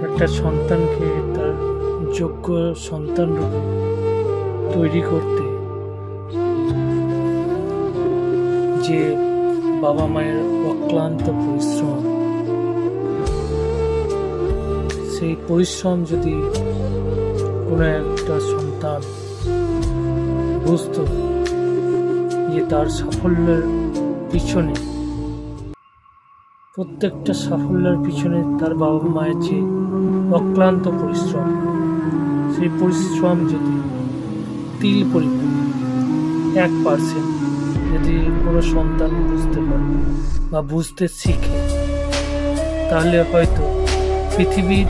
একটা সন্তানকে তার যোগ্য সন্তান রূপে তৈরি করতে যে বাবা মায়ের অক্লান্ত পরিশ্রম, সেই পরিশ্রম যদি কোনো একটা সন্তান বুঝতো যে তার সাফল্যের পিছনে, প্রত্যেকটা সাফল্যের পিছনে তার বাবা মায়ের যে অক্লান্ত পরিশ্রম, সেই পরিশ্রম যদি তিল পরিমাণ 1% যদি কোনো সন্তান বুঝতে পারে বা বুঝতে শিখে, তাহলে হয়তো পৃথিবীর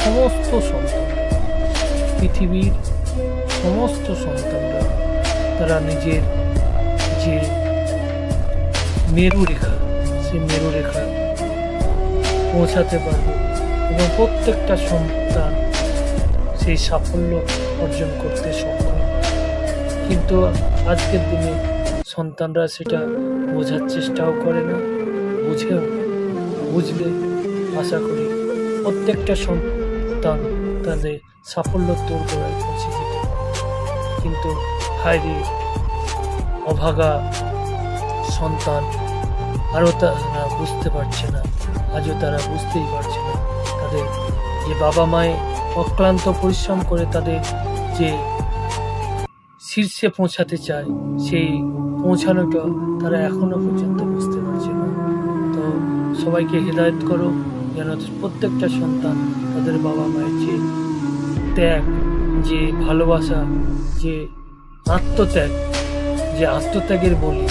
সমস্ত সন্তানরা তারা নিজের যে মেরুরেখা, সেই মেরুরেখা পৌঁছাতে পারবে এবং প্রত্যেকটা সন্তান সেই সাফল্য অর্জন করতে সক্ষম। কিন্তু আজকের দিনে সন্তানরা সেটা বোঝার চেষ্টাও করে না, বুঝলে আশা করি প্রত্যেকটা সন্তান তাদের সাফল্য দোরগোড়ায় পৌঁছে যেতে পারে। কিন্তু হায়রে অভাগা সন্তান, আরও তারা বুঝতে পারছে না, আজও তারা বুঝতেই পারছে না তাদের যে বাবা মায়ে অক্লান্ত পরিশ্রম করে তাদের যে শীর্ষে পৌঁছাতে চায়, সেই পৌঁছানোটা তারা এখনো পর্যন্ত বুঝতে পারছে না। তো সবাইকে হেদায়েত করো যেন প্রত্যেকটা সন্তান তাদের বাবা মায়ের যে ত্যাগ, যে ভালোবাসা, যে আত্মত্যাগের বলি